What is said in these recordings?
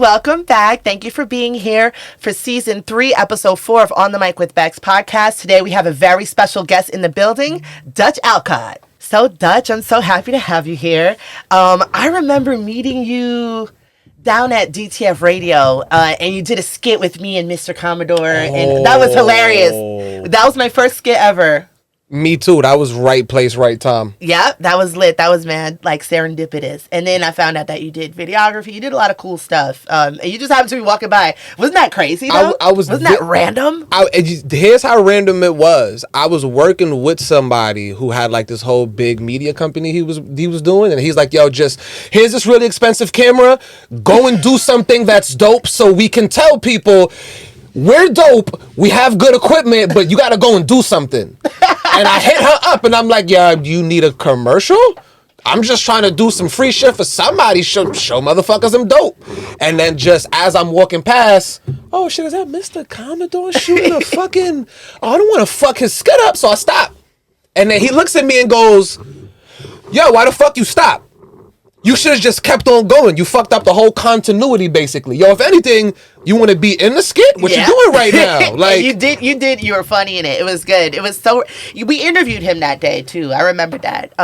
welcome back. Thank you for being here for season 3, episode 4 of On the Mic with Bex podcast. Today we have a very special guest in the building, Dutch Alcott. So Dutch, I'm so happy to have you here. I remember meeting you down at DTF Radio, and you did a skit with me and Mr. Commodore, and that was hilarious. That was my first skit ever. Me too. That was right place, right time. Yep, that was lit. That was, man, like serendipitous. And then I found out that you did videography. You did a lot of cool stuff. And you just happened to be walking by. Wasn't that crazy, though? Wasn't that random? Here's how random it was. I was working with somebody who had like this whole big media company he was doing. And he's like, yo, just here's this really expensive camera. Go and do something that's dope so we can tell people we're dope. We have good equipment, but you got to go and do something. And I hit her up, and I'm like, yeah, you need a commercial? I'm just trying to do some free shit for somebody. Show motherfuckers I'm dope. And then just as I'm walking past, oh, shit, is that Mr. Commodore shooting a fucking... Oh, I don't want to fuck his skit up, so I stop. And then he looks at me and goes, yo, why the fuck you stop? You should have just kept on going. You fucked up the whole continuity, basically. Yo, if anything, you want to be in the skit? What you doing right now? Like you did. You were funny in it. It was good. It was so. We interviewed him that day too. I remember that.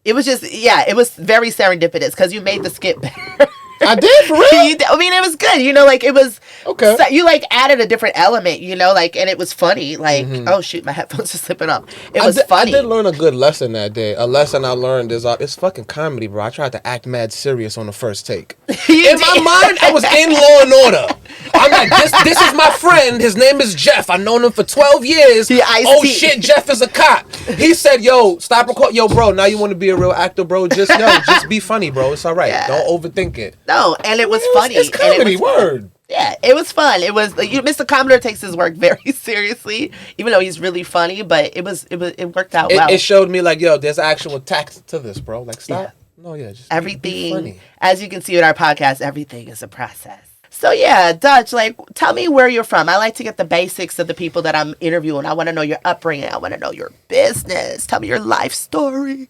It was just it was very serendipitous because you made the skit better. I did, for real? I mean, it was good. You know, like, it was... Okay. So you, like, added a different element, you know, like, and it was funny. Like, oh, shoot, my headphones are slipping off. It was funny. I did learn a good lesson that day. A lesson I learned is, it's fucking comedy, bro. I tried to act mad serious on the first take. In my mind, I was in Law and Order. I'm like, this is my friend. His name is Jeff. I've known him for 12 years. Shit, Jeff is a cop. He said, yo, stop recording. Yo, bro, now you want to be a real actor, bro? Just be funny, bro. It's all right. Yeah. Don't overthink it. No, and it was funny. It's comedy, word. Yeah, it was fun. It was Mr. Commodore takes his work very seriously, even though he's really funny. But it worked out well. It showed me like, yo, there's actual tact to this, bro. Like, stop. Yeah. No, just everything. Be funny. As you can see with our podcast, everything is a process. So yeah, Dutch, like, tell me where you're from. I like to get the basics of the people that I'm interviewing. I want to know your upbringing. I want to know your business. Tell me your life story.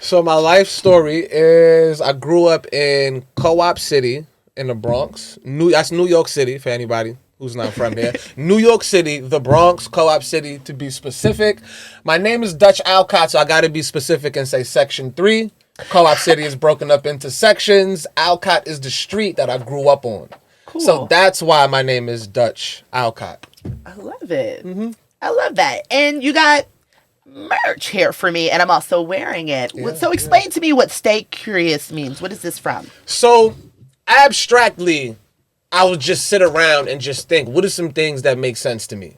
So my life story is I grew up in Co-op City in the Bronx. That's New York City for anybody who's not from here. New York City, the Bronx, Co-op City to be specific. My name is Dutch Alcott, so I got to be specific and say Section 3. Co-op City is broken up into sections. Alcott is the street that I grew up on. Cool. So that's why my name is Dutch Alcott. I love it. Mm-hmm. I love that. And you got merch here for me, and I'm also wearing it. Yeah, so explain to me what Stay Curious means. What is this from? So abstractly, I would just sit around and just think, what are some things that make sense to me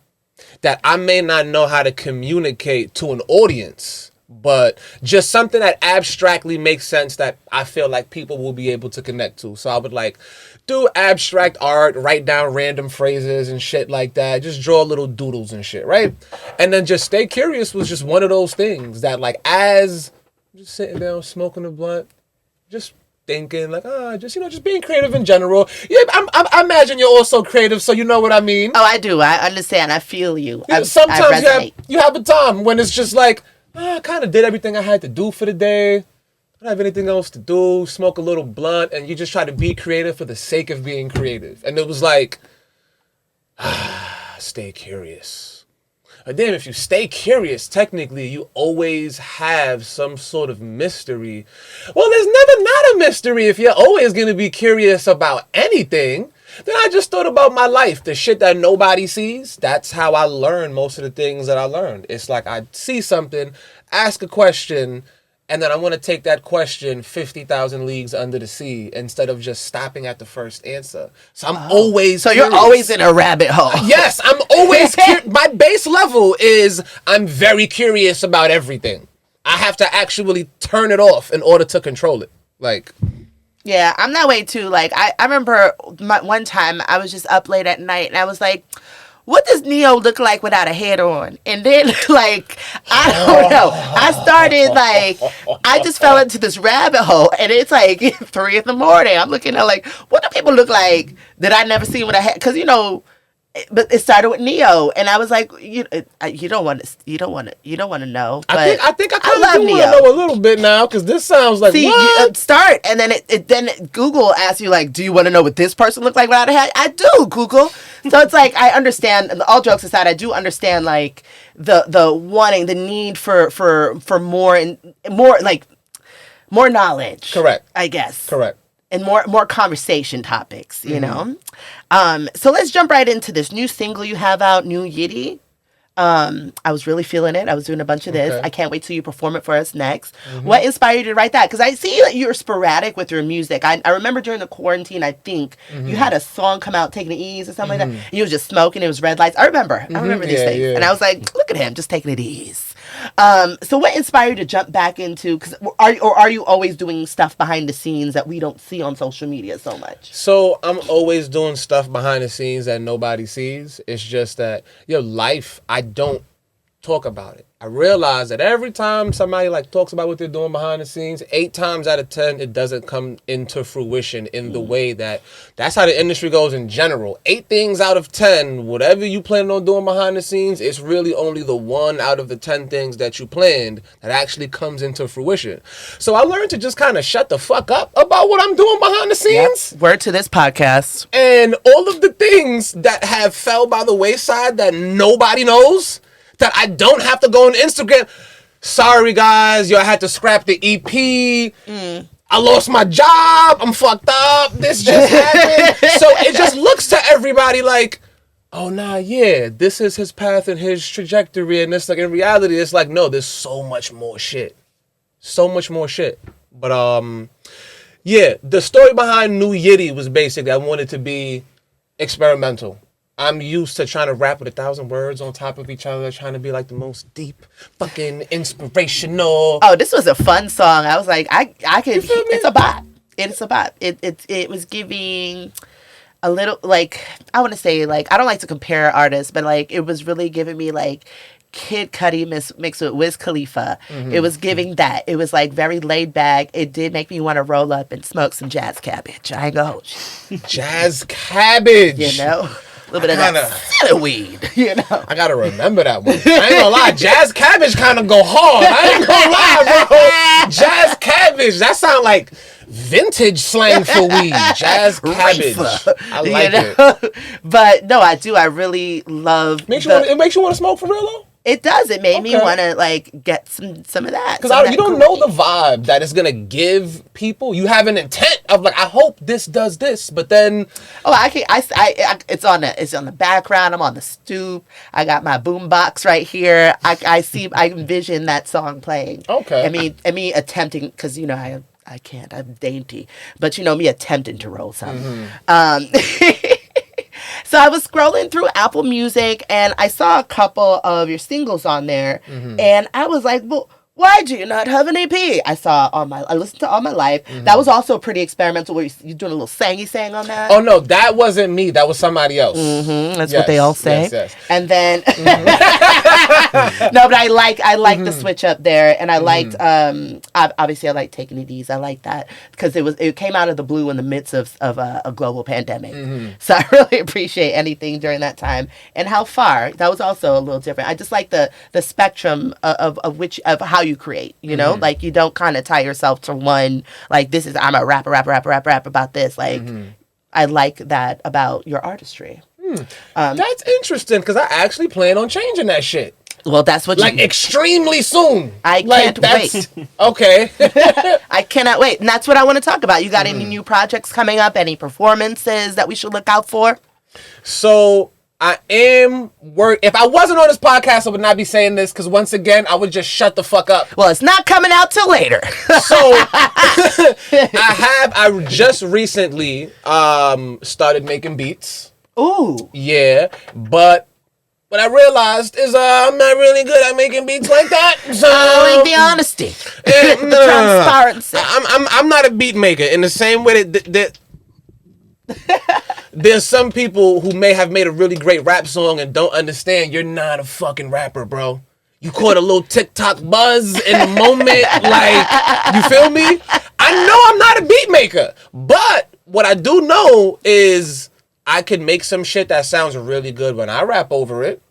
that I may not know how to communicate to an audience, but just something that abstractly makes sense that I feel like people will be able to connect to. So I would like do abstract art, write down random phrases and shit like that. Just draw little doodles and shit, right? And then just Stay Curious was just one of those things that, like, as just sitting down, smoking a blunt, just thinking, like, just being creative in general. Yeah, I imagine you're also creative, so you know what I mean. Oh, I do. I understand. I feel you. Sometimes you have a time when it's just like, I kind of did everything I had to do for the day. I don't have anything else to do, smoke a little blunt, and you just try to be creative for the sake of being creative. And it was like, stay curious. But then if you stay curious, technically, you always have some sort of mystery. Well, there's never not a mystery if you're always going to be curious about anything. Then I just thought about my life, the shit that nobody sees. That's how I learn most of the things that I learned. It's like I see something, ask a question, and then I want to take that question 50,000 leagues under the sea instead of just stopping at the first answer. So I'm always curious. You're always in a rabbit hole. Yes, I'm always my base level is I'm very curious about everything. I have to actually turn it off in order to control it. Like, yeah, I'm that way too. Like, I remember one time I was just up late at night and I was like, what does Neo look like without a head on? And then, like, I don't know. I started, like, I just fell into this rabbit hole. And it's, like, 3 a.m. I'm looking at, like, what do people look like that I never seen with a head? Because, you know, But it started with Neo, and I was like, you don't want to know. But I think I kind of love do want to Neo. know a little bit now because this sounds like See, what? start, and then then Google asks you like, do you want to know what this person looked like without a hat? I do, Google. So it's like I understand. All jokes aside, I do understand like the wanting, the need for more and more like more knowledge. Correct. I guess. Correct. And more conversation topics, you know. So let's jump right into this new single you have out, New Yiddy. I was really feeling it. I was doing a bunch of this. Okay. I can't wait till you perform it for us next. What inspired you to write that? Because I see that you're sporadic with your music. I remember during the quarantine, I think you had a song come out, Taking It Easy or something like that. And you was just smoking. It was red lights. I remember these things. Yeah. And I was like, look at him, just taking it easy. So what inspired you to jump back into? Because are you always doing stuff behind the scenes that we don't see on social media so much? So I'm always doing stuff behind the scenes that nobody sees. It's just that life, I don't talk about it. I realize that every time somebody like talks about what they're doing behind the scenes, 8 times out of 10 it doesn't come into fruition in the way that's how the industry goes in general. 8 things out of 10, whatever you plan on doing behind the scenes, it's really only the 1 out of the 10 things that you planned that actually comes into fruition. So I learned to just kind of shut the fuck up about what I'm doing behind the scenes. Yep. Word to this podcast. And all of the things that have fell by the wayside that nobody knows, that I don't have to go on Instagram. Sorry, guys. I had to scrap the EP. I lost my job. I'm fucked up. This just happened. So it just looks to everybody like, oh, nah, yeah, this is his path and his trajectory. And it's like, in reality, it's like, no, there's so much more shit. So much more shit. But, yeah, the story behind New Yiddy was basically I wanted to be experimental. I'm used to trying to rap with 1,000 words on top of each other, trying to be like the most deep, fucking inspirational. Oh, this was a fun song. I was like, I could. It's a bop. It's a bop. It was giving a little like I want to say like I don't like to compare artists, but like it was really giving me like Kid Cudi mixed with Wiz Khalifa. It was giving that. It was like very laid back. It did make me want to roll up and smoke some jazz cabbage. I ain't gonna hold you. Jazz cabbage. You know. A little bit of that silly weed, you know. I gotta remember that one. I ain't gonna lie, jazz cabbage kind of go hard. I ain't gonna lie, bro. Jazz cabbage, that sound like vintage slang for weed. Jazz cabbage. I like it. But no, I do. I really love. It makes you want to smoke for real though? It does. It made me want to like get some of that. Because you don't know the vibe that it's gonna give people. You have an intent of like, I hope this does this, but then it's on the background. I'm on the stoop. I got my boom box right here. I envision that song playing. Okay. I mean attempting because I can't. I'm dainty, but me attempting to roll something. So I was scrolling through Apple Music and I saw a couple of your singles on there, and I was like, well, why do you not have an EP? I listened to All My Life. That was also pretty experimental. Where you doing a little sangy sang on that? Oh no, that wasn't me. That was somebody else. That's what they all say. Yes. And then no, but I like the switch up there, and I liked obviously I like Taking It Easy. I like that because it came out of the blue in the midst of a global pandemic. So I really appreciate anything during that time and how far that was also a little different. I just like the spectrum of how you create, like you don't kind of tie yourself to one, like this is, I'm a rapper about this. Like, I like that about your artistry. That's interesting because I actually plan on changing that shit. Well, that's what extremely soon. I can't wait. Okay. I cannot wait. And that's what I want to talk about. You got any new projects coming up? Any performances that we should look out for? So I am if I wasn't on this podcast, I would not be saying this because once again, I would just shut the fuck up. Well, it's not coming out till later. So I just recently started making beats. Ooh. Yeah, but what I realized is I'm not really good at making beats like that. So I like the honesty. The transparency. I'm not a beat maker in the same way that there's some people who may have made a really great rap song and don't understand you're not a fucking rapper, bro. You caught a little TikTok buzz in the moment. Like, you feel me? I know I'm not a beat maker, but what I do know is I could make some shit that sounds really good when I rap over it.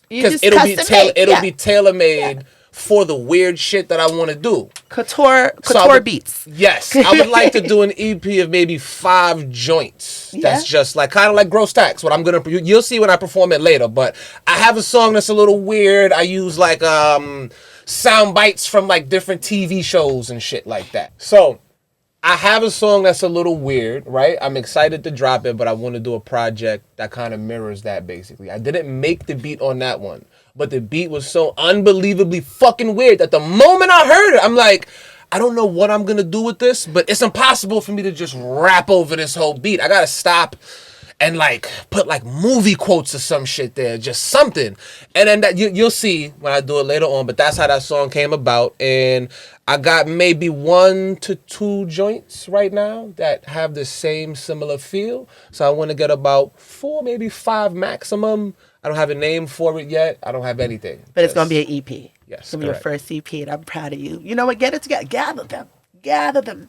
Because it'll be tailor-made for the weird shit that I want to do. Couture beats. Yes. I would like to do an EP of maybe 5 joints. That's just like, kind of like Gross Tax. What I'm going to, you'll see when I perform it later. But I have a song that's a little weird. I use like sound bites from like different TV shows and shit like that. So I have a song that's a little weird, right? I'm excited to drop it, but I want to do a project that kind of mirrors that, basically. I didn't make the beat on that one, but the beat was so unbelievably fucking weird that the moment I heard it, I'm like, I don't know what I'm going to do with this, but it's impossible for me to just rap over this whole beat. I got to stop and like put like movie quotes or some shit there, just something. And then that you'll see when I do it later on, but that's how that song came about. And I got maybe 1 to 2 joints right now that have the same similar feel. So I want to get about 4, maybe 5 maximum. I don't have a name for it yet. I don't have anything. But it's going to be an EP. Yes, it's going to be your first EP, and I'm proud of you. You know what? Get it together. Gather them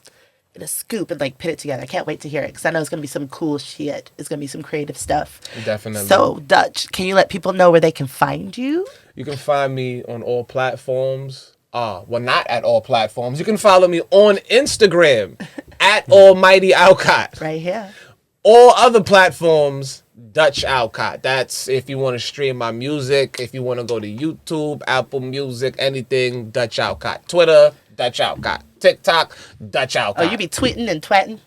in a scoop and like put it together. I can't wait to hear it because I know it's going to be some cool shit. It's going to be some creative stuff. Definitely. So, Dutch, can you let people know where they can find you? You can find me on all platforms. Well, not at all platforms. You can follow me on Instagram at almighty.alcott. Right here. All other platforms, Dutch Alcott. That's if you want to stream my music, if you want to go to YouTube, Apple Music, anything, Dutch Alcott. Twitter, Dutch Alcott. TikTok, Dutch Alcott. Oh, you be tweeting and twatting?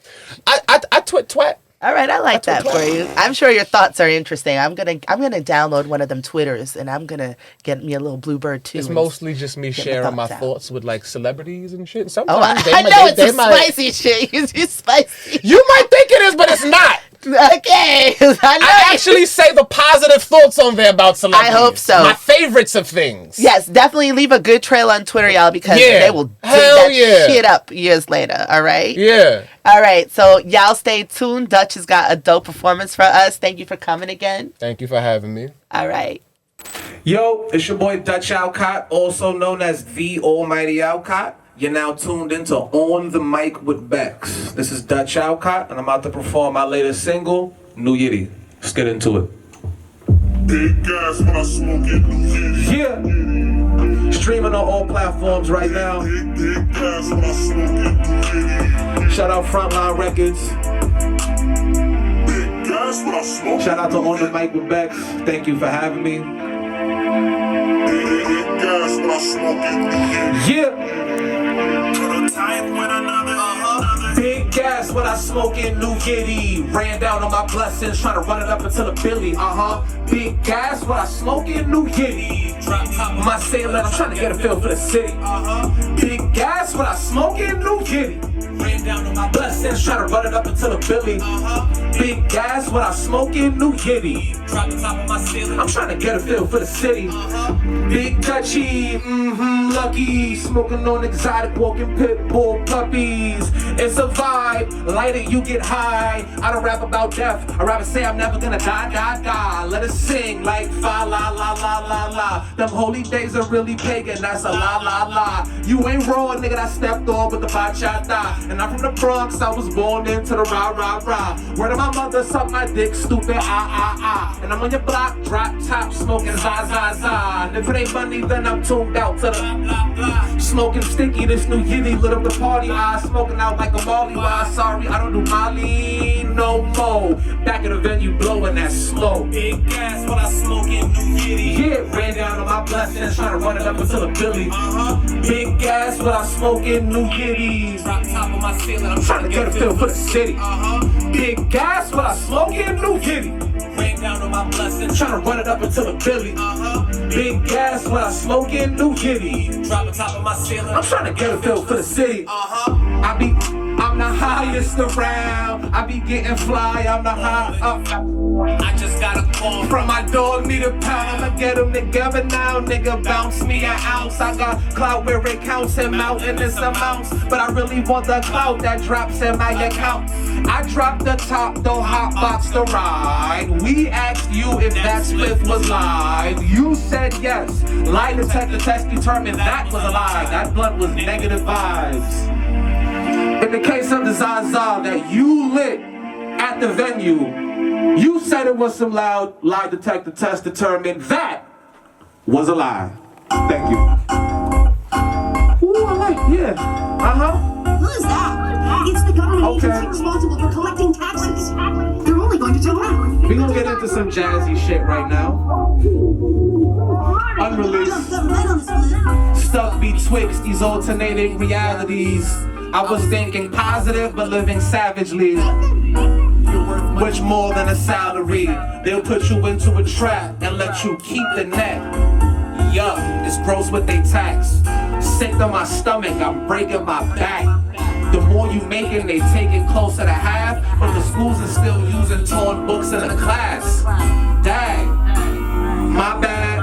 I twat. All right, I like that for you. I'm sure your thoughts are interesting. I'm gonna download one of them Twitters and I'm gonna get me a little bluebird too. It's mostly just me sharing my thoughts with like celebrities and shit. Sometimes I know it's spicy shit. It's spicy. You might think it is, but it's not. Okay, I actually say the positive thoughts on there about celebrities. I hope so. My favorites of things. Yes, definitely leave a good trail on Twitter, y'all, because they will dig that shit up years later. All right. Yeah. All right. So y'all stay tuned. Dutch has got a dope performance for us. Thank you for coming again. Thank you for having me. All right. Yo, it's your boy Dutch Alcott, also known as the Almighty Alcott. You're now tuned into On the Mic with Bex. This is Dutch Alcott, and I'm about to perform my latest single, New Yitty. Let's get into it. Big gas when I smoke it, New Yitty. Yeah. Streaming on all platforms right now. Big gas when I smoke it, New Yitty. Shout out Frontline Records. Big gas when I smoke it. Shout out to On the Mic with Bex. Thank you for having me. Big gas when I smoke it, New Yitty. Yeah. Big gas when I smoke in New Yitty. Ran down on my blessings, trying to run it up until a Billy. Big gas when I smoke in New Yitty. Drop top of my sailor, I'm trying to get a feel for the city. Big gas when I smoke in New Yitty. Ran down on my blessings, trying to run it up until a Billy. Big gas when I smoke in New Yitty. Drop the top of my sailor, I'm trying to get a feel for the city. Big touchy, lucky. Smoking on exotic, walking pit bull puppies. It's a vibe, light it, you get high. I don't rap about death, I rather say I'm never gonna die. Let us sing like fa la la la la la. Them holy days are really pagan, that's a la la la. You ain't raw, nigga, that stepped on with the bachata. And I'm from the Bronx, I was born into the rah rah rah. Word of my mother, suck my dick, stupid And I'm on your block, drop top, smoking za za za. And if it ain't money, then I'm tuned out to the blah blah blah. Smoking sticky, this New Yitty lit up the party. I smoking out like a Molly. Why? Sorry, I don't do Molly no more. Back at the venue, blowing that smoke. Big gas when I smoke in New Yitty. Yeah, ran down on my blessings, trying to run it up until a Billy. Big gas when I smoke in New Yitty. Drop top of my ceiling, I'm trying to get a feel for the city. Big gas when I smoke in New Yitty. Ran down on my blessings, trying to run it up until a Billy. Big gas when I smoke in New Yitty. Drop the top of my ceiling, I'm trying to get a feel for the city. I'm the highest around. I be getting fly, I'm the high up. I just got a call from my dog, need a pound. I'ma get him together now, nigga, bounce me an ounce. I got clout where it counts in mountainous amounts, but I really want the clout that drops in my account. I dropped the top, don't hotbox the ride. We asked you if that spliff was live. You said yes. Lie detector test determined that was a lie. That blunt was negative vibes. In the case of the Zaza that you lit at the venue, Said it was some loud lie detector test determined that was a lie. Thank you. Ooh, I like, yeah. Who is that? It's the government agency responsible for collecting taxes. They're only going to take out. We're gonna get into some jazzy shit right now. Unreleased. Stuck betwixt these alternating realities. I was thinking positive but living savagely. Which more than a salary. They'll put you into a trap and let you keep the net. Yup, it's gross what they tax. Sick to my stomach, I'm breaking my back. The more you making, they taking closer to half. But the schools are still using torn books in the class. Dag, my bad.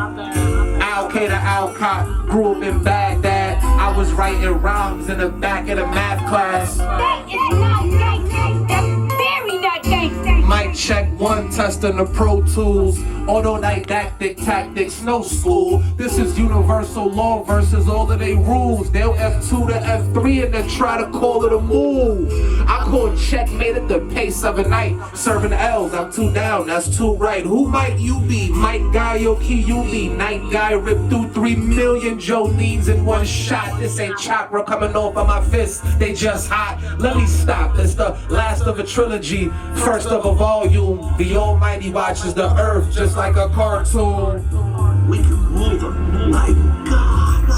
Alcott IG, Alcott, grew up in Baghdad. I was writing rhymes in the back of the math class. That is not gangsta. That's very not gangsta. Mic check one, testing the Pro Tools. Autodidactic tactics, no school. This is universal law versus all of they rules. They'll F2 to F3 and then try to call it a move. I call checkmate at the pace of a night. Serving L's, I'm 2 down, that's 2 right. Who might you be? Mike Guy, Yoki, Night Guy ripped through 3 million Joe needs in one shot. This ain't chakra coming off of my fists, they just hot. Let me stop, it's the last of a trilogy, first of a volume. The Almighty watches the earth just like a cartoon. We can rule them like gods.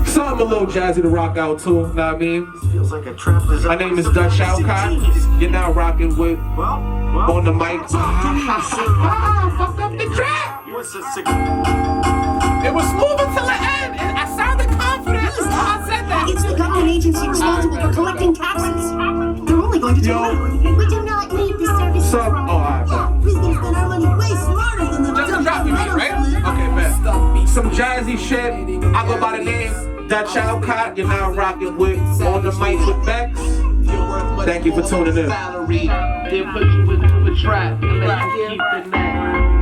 Something a little jazzy to rock out to, know what I mean? Feels like a trap. My name is Dutch Alcott. You're now rocking with On the Mic. Fuck up the track. It was smooth until the end. I sounded confident. I said that. It's the government agency responsible for collecting taxes. They're only going to take out. We do not need this service. We can spend our money way smarter than them. Just drop me, right? Okay, man. Some jazzy shit. I go by the name Dutch Alcott. You're now rocking with On the Mic with Bex. Thank you for tuning in. They'll put you into a trap and let you keep the net.